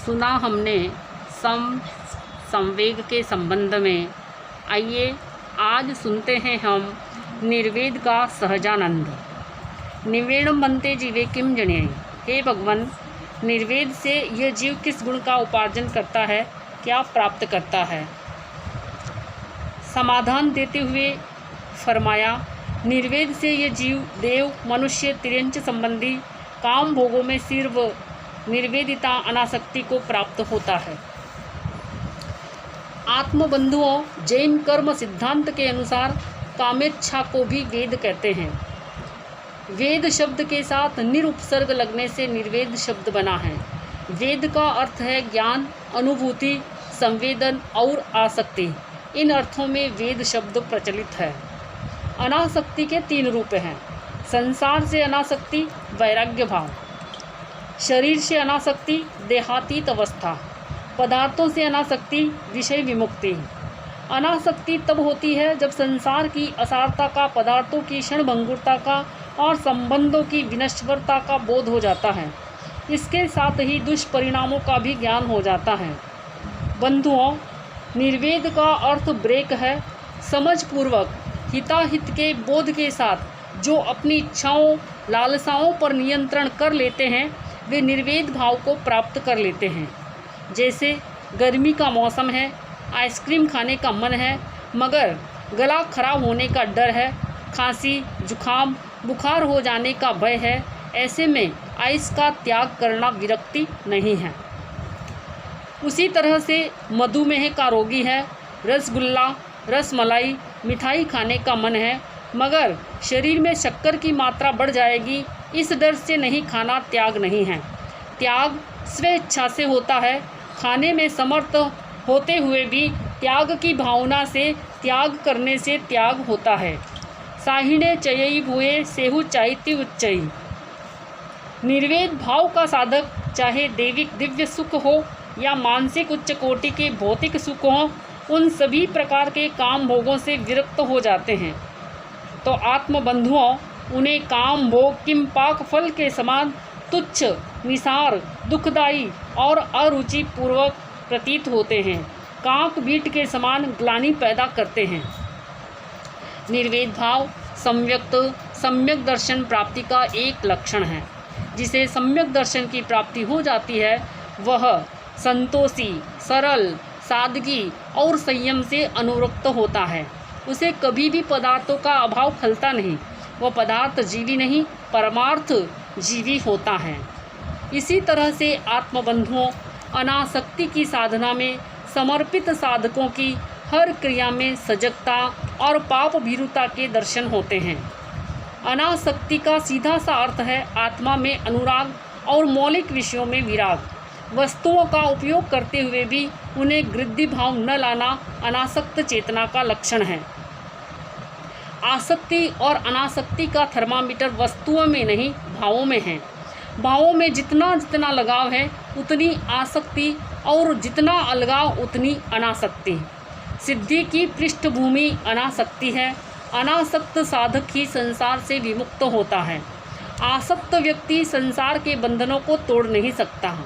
सुना हमने संवेग के संबंध में। आइए आज सुनते हैं हम निर्वेद का सहजानंद। निर्वेणम बनते जीवे किम जने। हे भगवान, निर्वेद से यह जीव किस गुण का उपार्जन करता है, क्या प्राप्त करता है। समाधान देते हुए फरमाया, निर्वेद से यह जीव देव मनुष्य तिर्यंच संबंधी काम भोगों में सिर्फ निर्वेदिता अनासक्ति को प्राप्त होता है। आत्मबंधुओं, जैन कर्म सिद्धांत के अनुसार कामेच्छा को भी वेद कहते हैं। वेद शब्द के साथ निरुपसर्ग लगने से निर्वेद शब्द बना है। वेद का अर्थ है ज्ञान, अनुभूति, संवेदन और आसक्ति। इन अर्थों में वेद शब्द प्रचलित है। अनासक्ति के 3 रूप हैं। संसार से अनासक्ति, वैराग्य भाव। शरीर से अनासक्ति, देहातीत अवस्था। पदार्थों से अनासक्ति, विषय विमुक्ति। अनासक्ति तब होती है जब संसार की असारता का, पदार्थों की क्षणभंगुरता का और संबंधों की विनश्वरता का बोध हो जाता है। इसके साथ ही दुष्परिणामों का भी ज्ञान हो जाता है। बंधुओं, निर्वेद का अर्थ ब्रेक है। समझपूर्वक हिताहित के बोध के साथ जो अपनी इच्छाओं, लालसाओं पर नियंत्रण कर लेते हैं, वे निर्वेद भाव को प्राप्त कर लेते हैं। जैसे गर्मी का मौसम है, आइसक्रीम खाने का मन है, मगर गला खराब होने का डर है, खांसी, जुखाम, बुखार हो जाने का भय है। ऐसे में आइस का त्याग करना विरक्ति नहीं है। उसी तरह से मधुमेह का रोगी है, रसगुल्ला, रसमलाई, मिठाई खाने का मन है, मगर शरीर में शक्कर की मात्रा बढ़ जाएगी, इस डर से नहीं खाना त्याग नहीं है। त्याग स्वेच्छा से होता है। खाने में समर्थ होते हुए भी त्याग की भावना से त्याग करने से त्याग होता है। साहिणे चयई भुए सेहु चाहती उच्चई। निर्वेद भाव का साधक चाहे दैविक दिव्य सुख हो या मानसिक उच्च कोटि के भौतिक सुख हो, उन सभी प्रकार के काम भोगों से विरक्त हो जाते हैं। तो आत्मबंधुओं, उन्हें काम भोग किंपाक फल के समान तुच्छ, निसार, दुखदायी और अरुचि पूर्वक प्रतीत होते हैं। कांक बीट के समान ग्लानि पैदा करते हैं। निर्वेद भाव सम्यक दर्शन प्राप्ति का एक लक्षण है। जिसे सम्यक दर्शन की प्राप्ति हो जाती है, वह संतोषी, सरल, सादगी और संयम से अनुरक्त होता है। उसे कभी भी पदार्थों का अभाव खलता नहीं। वह पदार्थ जीवी नहीं, परमार्थ जीवी होता है। इसी तरह से आत्मबंधुओं, अनासक्ति की साधना में समर्पित साधकों की हर क्रिया में सजगता और पाप भीरुता के दर्शन होते हैं। अनासक्ति का सीधा सा अर्थ है आत्मा में अनुराग और मौलिक विषयों में विराग। वस्तुओं का उपयोग करते हुए भी उन्हें गृद्धि भाव न लाना अनासक्त चेतना का लक्षण है। आसक्ति और अनासक्ति का थर्मामीटर वस्तुओं में नहीं, भावों में है। भावों में जितना जितना लगाव है उतनी आसक्ति, और जितना अलगाव उतनी अनासक्ति। सिद्धि की पृष्ठभूमि अनासक्ति है। अनासक्त साधक ही संसार से विमुक्त होता है। आसक्त व्यक्ति संसार के बंधनों को तोड़ नहीं सकता।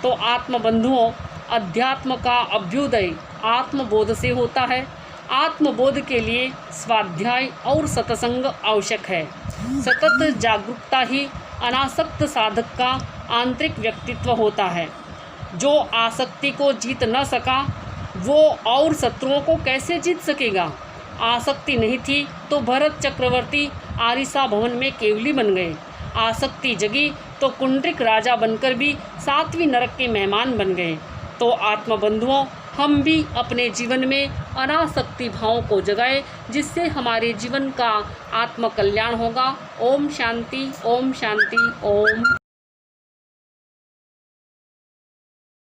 तो आत्मबंधुओं, अध्यात्म का अभ्युदय आत्मबोध से होता है। आत्मबोध के लिए स्वाध्याय और सत्संग आवश्यक है। सतत जागरूकता ही अनासक्त साधक का आंतरिक व्यक्तित्व होता है। जो आसक्ति को जीत न सका, वो और शत्रुओं को कैसे जीत सकेगा। आसक्ति नहीं थी तो भरत चक्रवर्ती आरिसा भवन में केवली बन गए। आसक्ति जगी तो कुंड्रिक राजा बनकर भी 7वीं नरक के मेहमान बन गए। तो आत्मबंधुओं, हम भी अपने जीवन में अनासक्ति भावों को जगाएं, जिससे हमारे जीवन का आत्म कल्याण होगा। ओम शांति, ओम शांति, ओम।